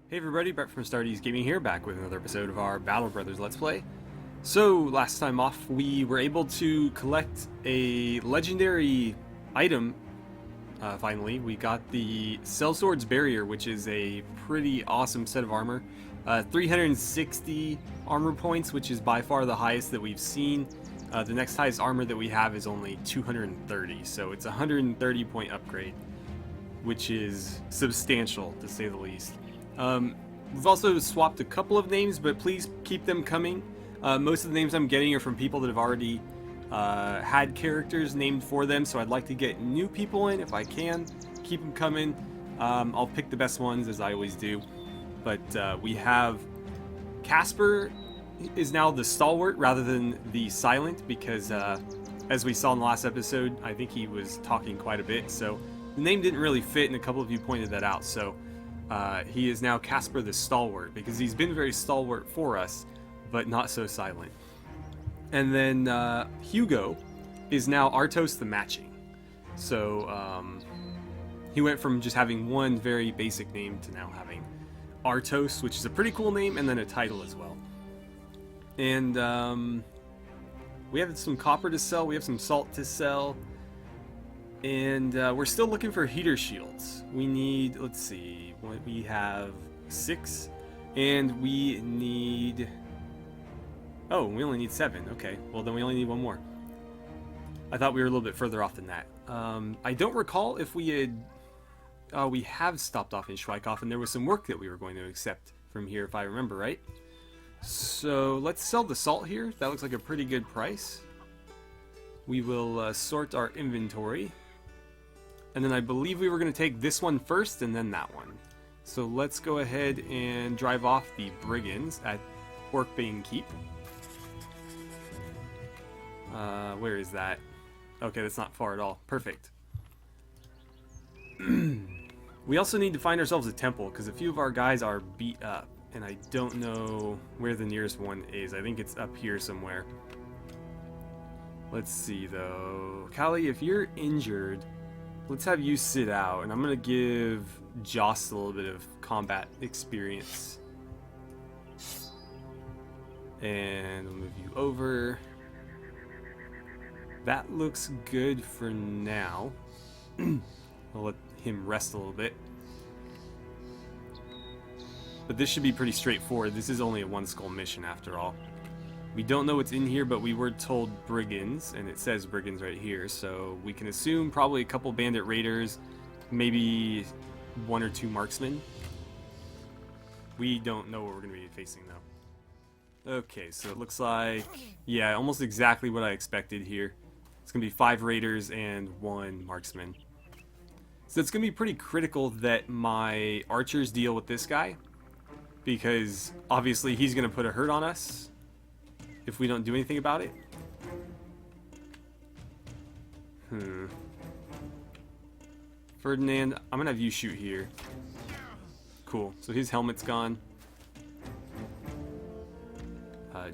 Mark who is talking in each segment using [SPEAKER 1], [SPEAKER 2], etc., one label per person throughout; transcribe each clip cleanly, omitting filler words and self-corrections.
[SPEAKER 1] Hey everybody, Brett from AstartesGaming here, back with another episode of our Battle Brothers Let's Play. So, last time off, we were able to collect a legendary item, finally. We got the Sellsword's Barrier, which is a pretty awesome set of armor. 360 armor points, which is by far the highest that we've seen. The next highest armor that we have is only 230, so it's a 130 point upgrade, which is substantial, to say the least. We've also swapped a couple of names, but please keep them coming. Most of the names I'm getting are from people that have already had characters named for them, so I'd like to get new people in if I can. Keep them coming. I'll pick the best ones, as I always do. But we have Casper is now the stalwart rather than the silent, because as we saw in the last episode, I think he was talking quite a bit, so the name didn't really fit, and a couple of you pointed that out. So he is now Casper the Stalwart, because he's been very stalwart for us, but not so silent. And then Hugo is now Artos the Matching. So he went from just having one very basic name to now having Artos, which is a pretty cool name, and then a title as well. And we have some copper to sell, we have some salt to sell. And we're still looking for heater shields. We need, let's see, what we have 6, and we need, oh, we only need 7. Okay, well then we only need one more. I thought we were a little bit further off than that. I don't recall if we had, we have stopped off in Schweikhoff, and there was some work that we were going to accept from here, if I remember right. So let's sell the salt here. That looks like a pretty good price. We will sort our inventory. And then I believe we were going to take this one first and then that one. So let's go ahead and drive off the brigands at Orcbane Keep. Where is that? Okay, that's not far at all. Perfect. We also need to find ourselves a temple, because a few of our guys are beat up. And I don't know where the nearest one is. I think it's up here somewhere. Let's see though. Callie, if you're injured, let's have you sit out, and I'm gonna give Joss a little bit of combat experience. And I'll move you over. That looks good for now. I'll let him rest a little bit. But this should be pretty straightforward. This is only a 1 skull mission after all. We don't know what's in here, but we were told brigands, and it says brigands right here, so we can assume probably a couple bandit raiders, maybe 1 or 2 marksmen. We don't know what we're going to be facing, though. Okay, so it looks like, yeah, almost exactly what I expected here. It's going to be 5 raiders and 1 marksman. So it's going to be pretty critical that my archers deal with this guy, because obviously he's going to put a hurt on us if we don't do anything about it. Ferdinand, I'm gonna have you shoot here. Cool, so his helmet's gone.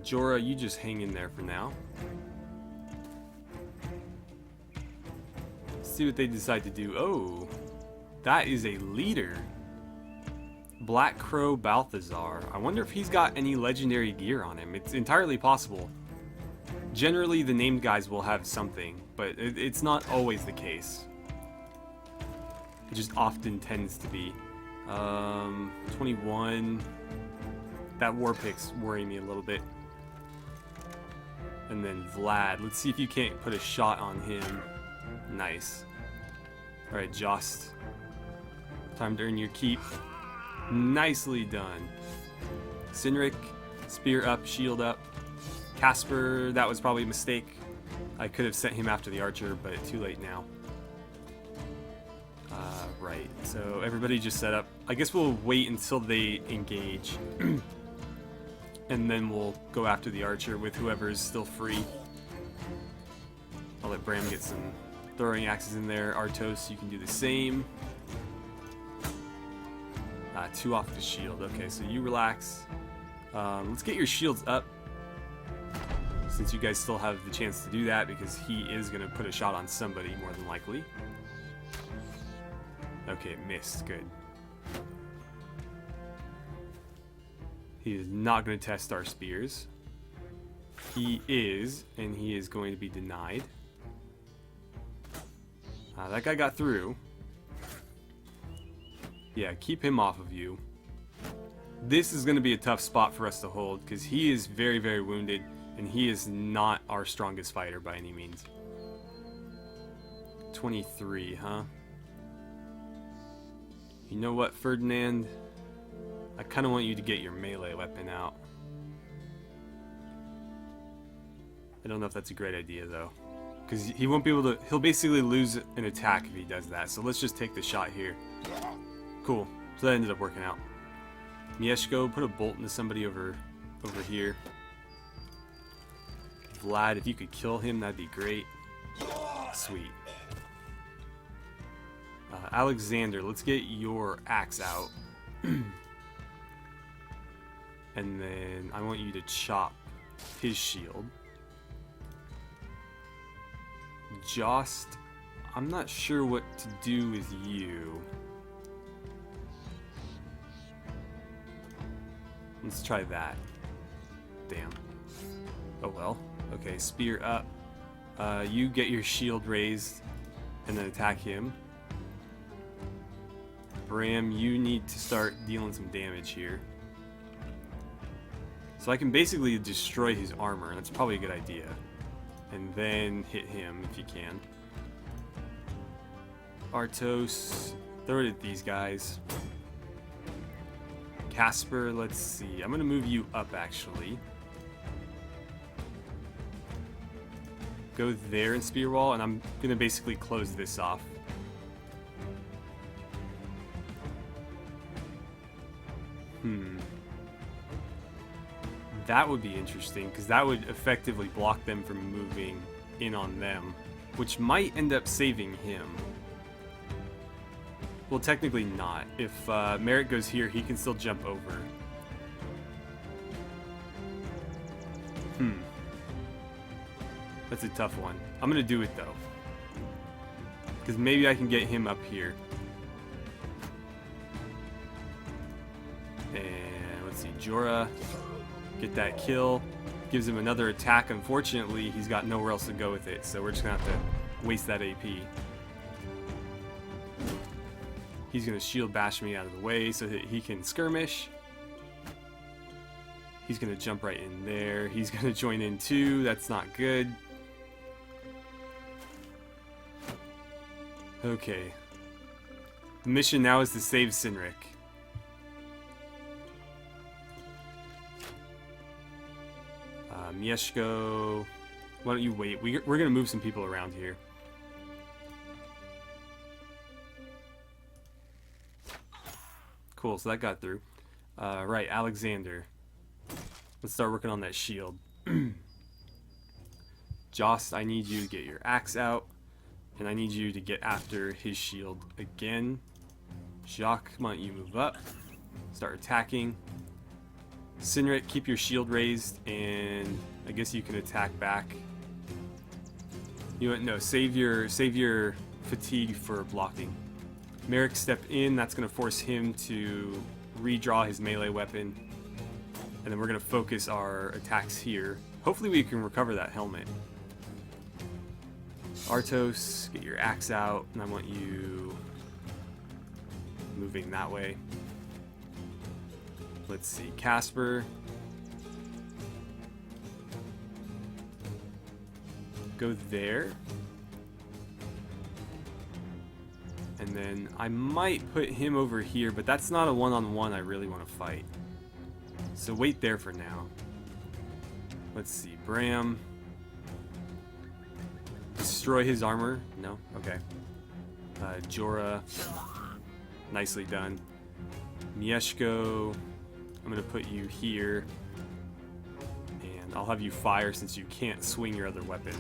[SPEAKER 1] Jorah, you just hang in there for now. Let's see what they decide to do. Oh, that is a leader. Black Crow Balthasar. I wonder if he's got any legendary gear on him. It's entirely possible. Generally, the named guys will have something, but it's not always the case. It just often tends to be. 21. That war pick's worrying me a little bit. And then Vlad. Let's see if you can't put a shot on him. Nice. Alright, Jost. Time to earn your keep. Nicely done. Sinric, spear up, shield up. Casper, that was probably a mistake. I could have sent him after the archer, but too late now. Right, so everybody just set up. I guess we'll wait until they engage. And then we'll go after the archer with whoever is still free. I'll let Bram get some throwing axes in there. Artos, you can do the same. 2 off the shield. Okay, so you relax. Let's get your shields up, since you guys still have the chance to do that, because he is going to put a shot on somebody more than likely. Okay, it missed. Good. He is not going to test our spears. He is, and he is going to be denied. That guy got through. Yeah, keep him off of you. This is going to be a tough spot for us to hold because he is very, very wounded, and he is not our strongest fighter by any means. 23, huh? You know what, Ferdinand? I kind of want you to get your melee weapon out. I don't know if that's a great idea, though. Because he won't be able to... He'll basically lose an attack if he does that. So let's just take the shot here. Cool. So that ended up working out. Mieszko, put a bolt into somebody over here. Vlad, if you could kill him, that'd be great. Sweet. Alexander, let's get your axe out. And then I want you to chop his shield. Jost, I'm not sure what to do with you. Let's try that. Damn. Oh well. Okay, spear up. You get your shield raised and then attack him. Bram, you need to start dealing some damage here. So I can basically destroy his armor, and that's probably a good idea. And then hit him if you can. Artos, throw it at these guys. Casper, let's see. I'm going to move you up, actually. Go there and spear wall, and I'm going to basically close this off. That would be interesting, because that would effectively block them from moving in on them, which might end up saving him. Well, technically not. If Merrick goes here, he can still jump over. That's a tough one. I'm going to do it, though. Because maybe I can get him up here. And let's see, Jorah. Get that kill. Gives him another attack. Unfortunately, he's got nowhere else to go with it, so we're just going to have to waste that AP. He's going to shield bash me out of the way so that he can skirmish. He's going to jump right in there. He's going to join in too. That's not good. Okay. The mission now is to save Sinric. Mieszko, why don't you wait? We're going to move some people around here. Cool, so that got through. Right, Alexander. Let's start working on that shield. Jost, I need you to get your axe out. And I need you to get after his shield again. Jacques, why don't you move up? Start attacking. Sinric, keep your shield raised, and I guess you can attack back. You know what? No, save your fatigue for blocking. Merrick, step in. That's going to force him to redraw his melee weapon. And then we're going to focus our attacks here. Hopefully we can recover that helmet. Artos, get your axe out, and I want you moving that way. Let's see, Casper. Go there. And then I might put him over here, but that's not a one-on-one I really want to fight. So wait there for now. Let's see, Bram. Destroy his armor? No? Okay. Jorah. Nicely done. Mieszko. I'm going to put you here. And I'll have you fire since you can't swing your other weapon.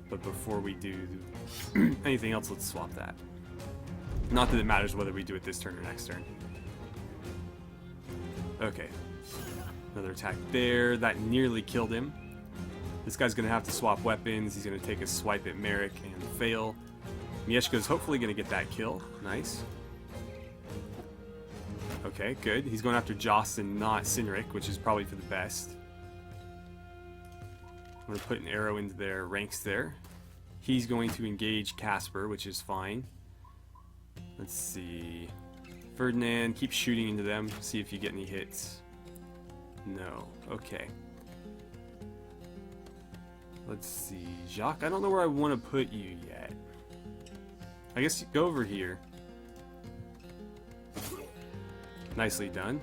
[SPEAKER 1] But before we do anything else, let's swap that. Not that it matters whether we do it this turn or next turn. Okay. Another attack there. That nearly killed him. This guy's going to have to swap weapons. He's going to take a swipe at Merrick and fail. Mieszko's hopefully going to get that kill. Nice. Okay, good. He's going after Jost and not Cynric, which is probably for the best. I'm going to put an arrow into their ranks there. He's going to engage Casper, which is fine. Let's see. Ferdinand, keep shooting into them. See if you get any hits. No. Okay. Let's see. Jacques, I don't know where I want to put you yet. I guess you go over here. Nicely done.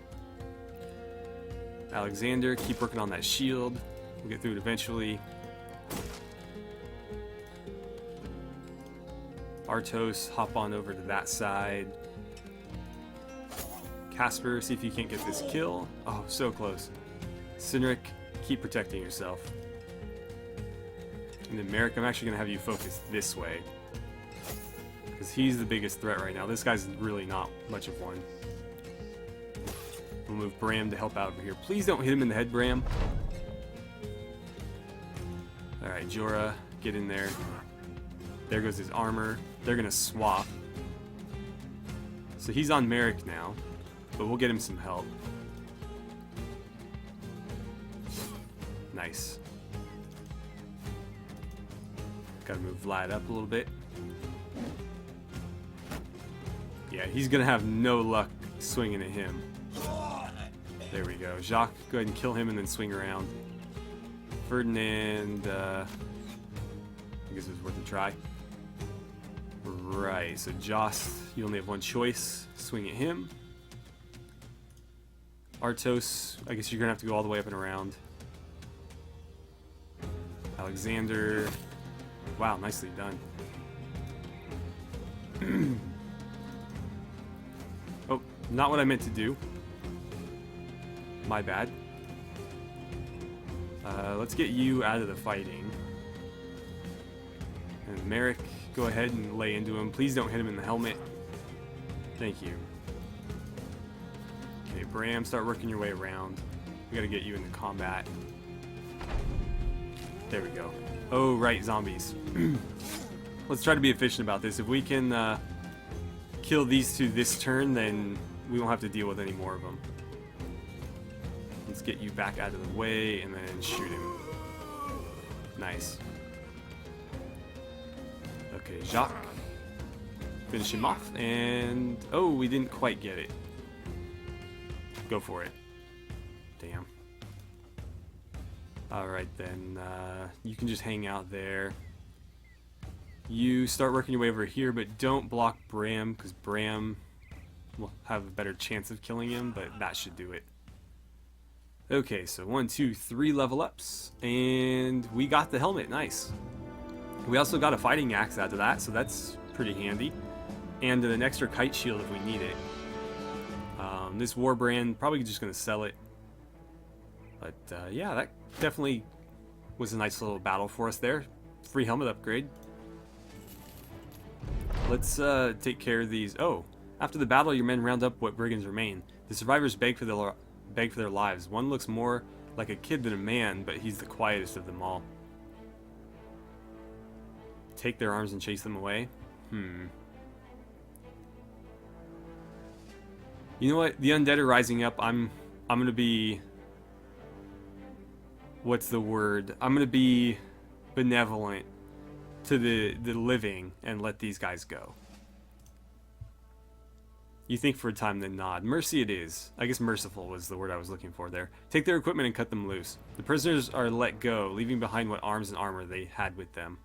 [SPEAKER 1] Alexander, keep working on that shield. We'll get through it eventually. Artos, hop on over to that side. Casper, see if you can't get this kill. Oh, so close. Cynric, keep protecting yourself. And then Merrick, I'm actually going to have you focus this way. Because he's the biggest threat right now. This guy's really not much of one. We'll move Bram to help out over here. Please don't hit him in the head, Bram. Alright, Jorah, get in there. There goes his armor. They're going to swap. So he's on Merrick now. But we'll get him some help. Nice. Gotta move Vlad up a little bit. Yeah, he's gonna have no luck swinging at him. There we go. Jacques, go ahead and kill him and then swing around. Ferdinand, I guess it was worth a try. Right, so Jost, you only have one choice. Swing at him. Artos, I guess you're gonna have to go all the way up and around. Alexander, wow, nicely done. Oh, not what I meant to do. My bad. Let's get you out of the fighting. And Merrick, go ahead and lay into him. Please don't hit him in the helmet. Thank you. Okay, Bram, start working your way around. We gotta get you into combat. There we go. Oh, right, zombies. Let's try to be efficient about this. If we can kill these two this turn, then we won't have to deal with any more of them. Let's get you back out of the way and then shoot him. Nice. Okay, Jacques. Finish him off, and... oh, we didn't quite get it. Go for it. Damn. Alright then, you can just hang out there. You start working your way over here, but don't block Bram, because Bram will have a better chance of killing him, but that should do it. Okay, so 1, 2, 3 level ups, and we got the helmet, nice. We also got a fighting axe out of that, so that's pretty handy. And an extra kite shield if we need it. This Warbrand, probably just going to sell it. But yeah, that definitely was a nice little battle for us there. Free helmet upgrade. Let's take care of these. Oh, after the battle, your men round up what brigands remain. The survivors beg for their lives. One looks more like a kid than a man, but he's the quietest of them all. Take their arms and chase them away? You know what? The undead are rising up. I'm gonna be... what's the word? I'm gonna be benevolent to the living and let these guys go. You think for a time, then nod. Mercy it is. I guess merciful was the word I was looking for there. Take their equipment and cut them loose. The prisoners are let go, leaving behind what arms and armor they had with them.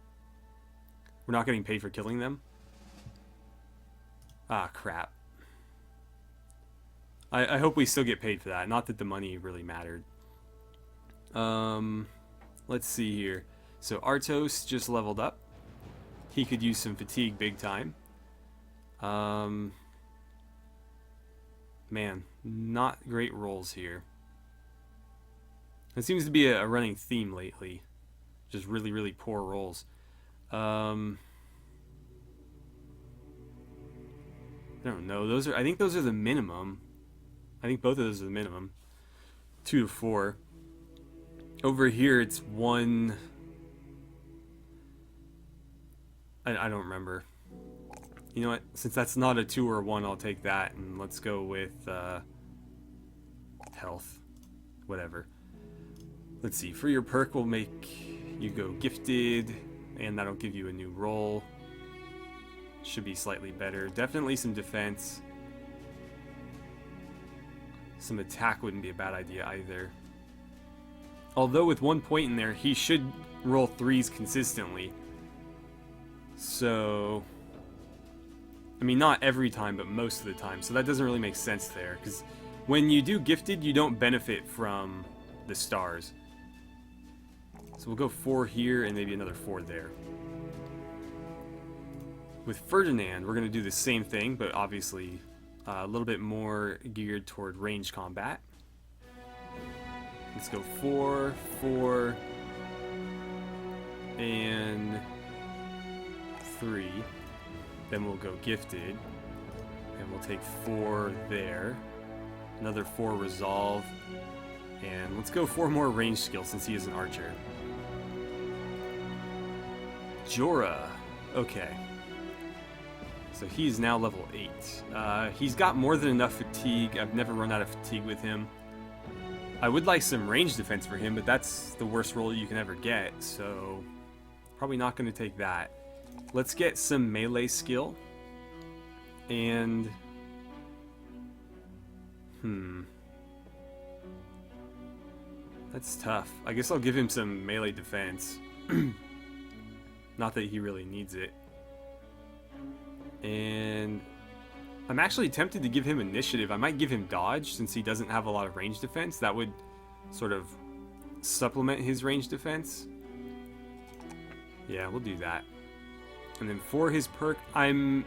[SPEAKER 1] We're not getting paid for killing them? Ah, crap. I hope we still get paid for that. Not that the money really mattered. Let's see here. So Artos just leveled up. He could use some fatigue big time. Man, not great rolls here. It seems to be a running theme lately. Just really, really poor rolls. I don't know. I think those are the minimum. I think both of those are the minimum. 2 to 4. Over here, it's 1. I don't remember. You know what? Since that's not a 2 or a 1, I'll take that, and let's go with health. Whatever. Let's see. For your perk, we'll make you go gifted, and that'll give you a new roll. Should be slightly better. Definitely some defense. Some attack wouldn't be a bad idea either. Although with 1 point in there, he should roll 3s consistently. So, I mean, not every time, but most of the time. So that doesn't really make sense there, because when you do gifted, you don't benefit from the stars. So we'll go 4 here and maybe another 4 there. With Ferdinand, we're going to do the same thing, but obviously a little bit more geared toward range combat. Let's go 4, 4, and 3. Then we'll go gifted, and we'll take 4 there. Another 4 resolve, and let's go 4 more range skills since he is an archer. Jorah, okay. So he's now level 8. He's got more than enough fatigue. I've never run out of fatigue with him. I would like some range defense for him, but that's the worst roll you can ever get, so probably not going to take that. Let's get some melee skill. And that's tough. I guess I'll give him some melee defense. Not that he really needs it. And I'm actually tempted to give him initiative. I might give him dodge since he doesn't have a lot of range defense. That would sort of supplement his range defense. Yeah, we'll do that. And then for his perk, I'm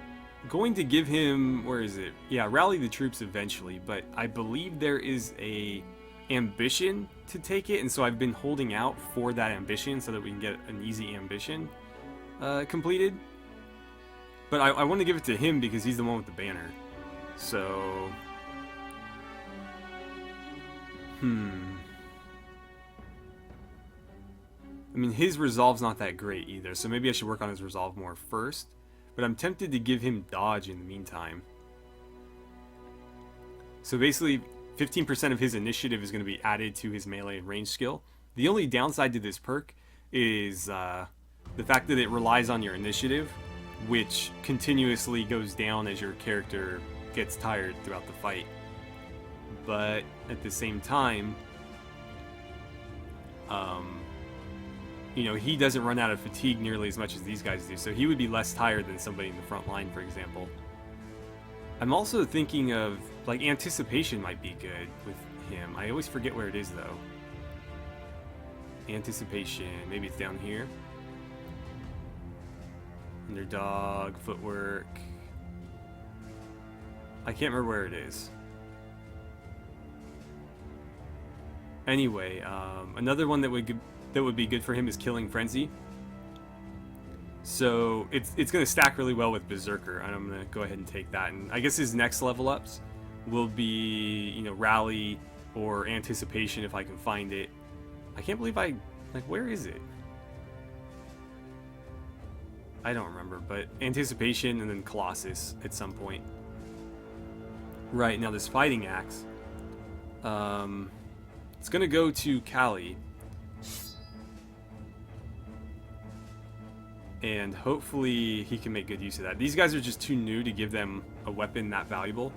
[SPEAKER 1] going to give him, where is it? Yeah, rally the troops eventually, but I believe there is a ambition to take it, and so I've been holding out for that ambition so that we can get an easy ambition completed. But I want to give it to him because he's the one with the banner. So, I mean, his resolve's not that great either, so maybe I should work on his resolve more first. But I'm tempted to give him dodge in the meantime. So basically, 15% of his initiative is going to be added to his melee and range skill. The only downside to this perk is the fact that it relies on your initiative, which continuously goes down as your character gets tired throughout the fight. But at the same time, you know, he doesn't run out of fatigue nearly as much as these guys do, so he would be less tired than somebody in the front line, for example. I'm also thinking of, like, anticipation might be good with him. I always forget where it is, though. Anticipation, maybe it's down here. Underdog, footwork. I can't remember where it is. Anyway, another one that would be good for him is Killing Frenzy. So it's going to stack really well with Berserker, and I'm going to go ahead and take that. And I guess his next level ups will be, you know, Rally or Anticipation if I can find it. I can't believe where is it? I don't remember, but Anticipation and then Colossus at some point. Right, now this Fighting Axe. It's going to go to Callie. And hopefully he can make good use of that. These guys are just too new to give them a weapon that valuable.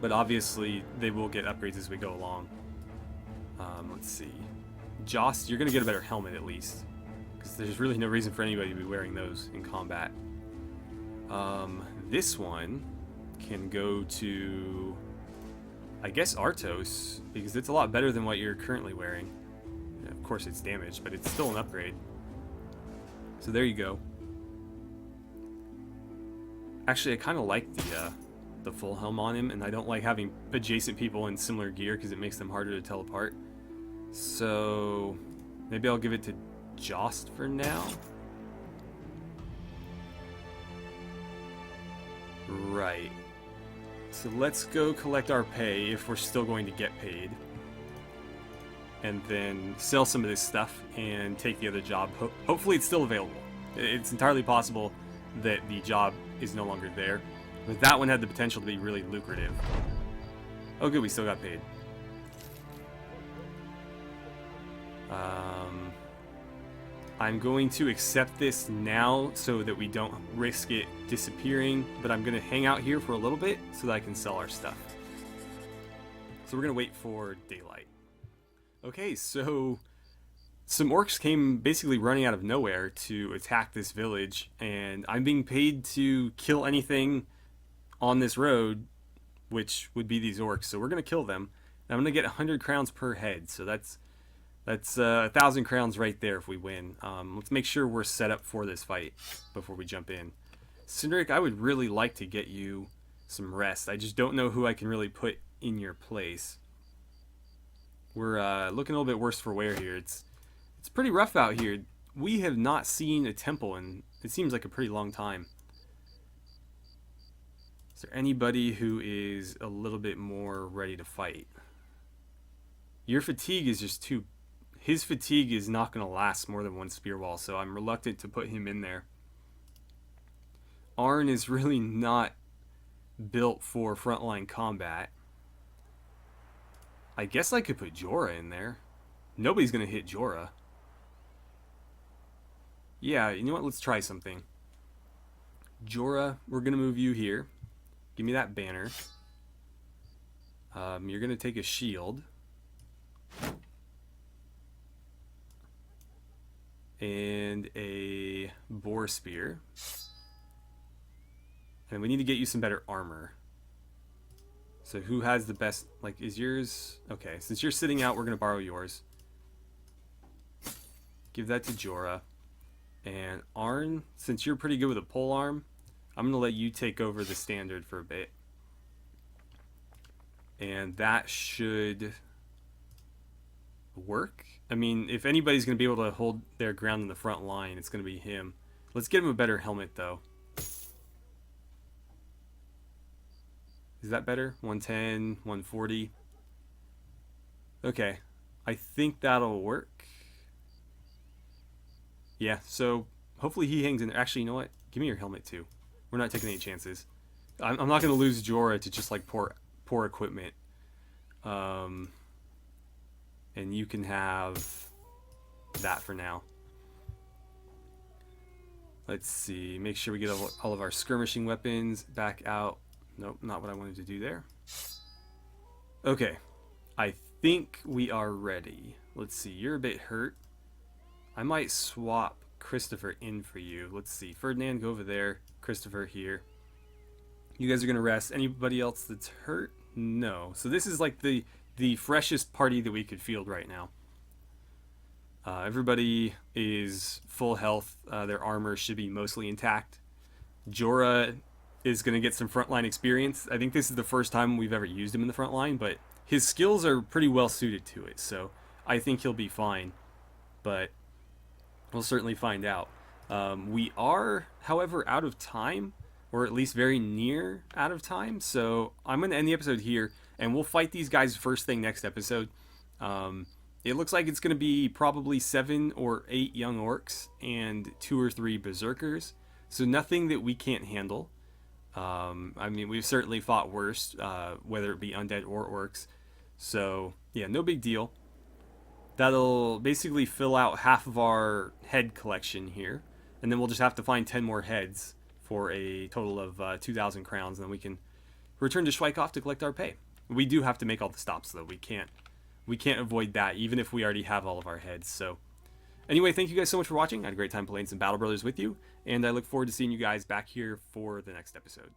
[SPEAKER 1] But obviously they will get upgrades as we go along. Let's see. Jost, you're going to get a better helmet at least. Because there's really no reason for anybody to be wearing those in combat. This one can go to, I guess, Artos, because it's a lot better than what you're currently wearing. Of course it's damaged, but it's still an upgrade. So there you go. Actually, I kind of like the full helm on him, and I don't like having adjacent people in similar gear because it makes them harder to tell apart. So maybe I'll give it to Jost for now. Right. So let's go collect our pay if we're still going to get paid. And then sell some of this stuff and take the other job. Hopefully it's still available. It's entirely possible that the job is no longer there. But that one had the potential to be really lucrative. Oh good, we still got paid. I'm going to accept this now so that we don't risk it disappearing, but I'm going to hang out here for a little bit so that I can sell our stuff. So we're going to wait for daylight. Okay, so some orcs came basically running out of nowhere to attack this village, and I'm being paid to kill anything on this road, which would be these orcs. So we're going to kill them. And I'm going to get 100 crowns per head, so that's 1,000 crowns right there if we win. Let's make sure we're set up for this fight before we jump in. Cindric, I would really like to get you some rest. I just don't know who I can really put in your place. We're looking a little bit worse for wear here. It's pretty rough out here. We have not seen a temple in, it seems like, a pretty long time. Is there anybody who is a little bit more ready to fight? Your fatigue is just too... His fatigue is not going to last more than one spear wall, so I'm reluctant to put him in there. Arn is really not built for frontline combat. I guess I could put Jorah in there. Nobody's going to hit Jorah. Yeah, you know what? Let's try something. Jorah, we're going to move you here. Give me that banner. You're going to take a shield. And a boar spear. And we need to get you some better armor. So who has the best, like, is yours? Okay, since you're sitting out, we're going to borrow yours. Give that to Jorah. And Arn, since you're pretty good with a pole arm, I'm going to let you take over the standard for a bit. And that should work. I mean, if anybody's going to be able to hold their ground in the front line, it's going to be him. Let's get him a better helmet, though. Is that better? 110, 140. Okay. I think that'll work. Yeah, so hopefully he hangs in there. Actually, you know what? Give me your helmet, too. We're not taking any chances. I'm not going to lose Jorah to just, like, poor equipment. And you can have that for now. Let's see. Make sure we get all of our skirmishing weapons back out. Nope, not what I wanted to do there. Okay. I think we are ready. Let's see. You're a bit hurt. I might swap Christopher in for you. Let's see. Ferdinand, go over there. Christopher here. You guys are going to rest. Anybody else that's hurt? No. So this is like the freshest party that we could field right now. Everybody is full health. Their armor should be mostly intact. Jorah is going to get some frontline experience. I think this is the first time we've ever used him in the front line, but his skills are pretty well suited to it, so I think he'll be fine. But we'll certainly find out. We are, however, out of time, or at least very near out of time, so I'm going to end the episode here, and we'll fight these guys first thing next episode. It looks like it's going to be probably 7 or 8 young orcs and 2 or 3 berserkers, so nothing that we can't handle. I mean, we've certainly fought worse, whether it be undead or orcs, so yeah, no big deal. That'll basically fill out half of our head collection here, and then we'll just have to find 10 more heads for a total of 2,000 crowns, and then we can return to Schweikhof to collect our pay. We do have to make all the stops, though. We can't avoid that, even if we already have all of our heads. So anyway, thank you guys so much for watching. I had a great time playing some Battle Brothers with you, and I look forward to seeing you guys back here for the next episode.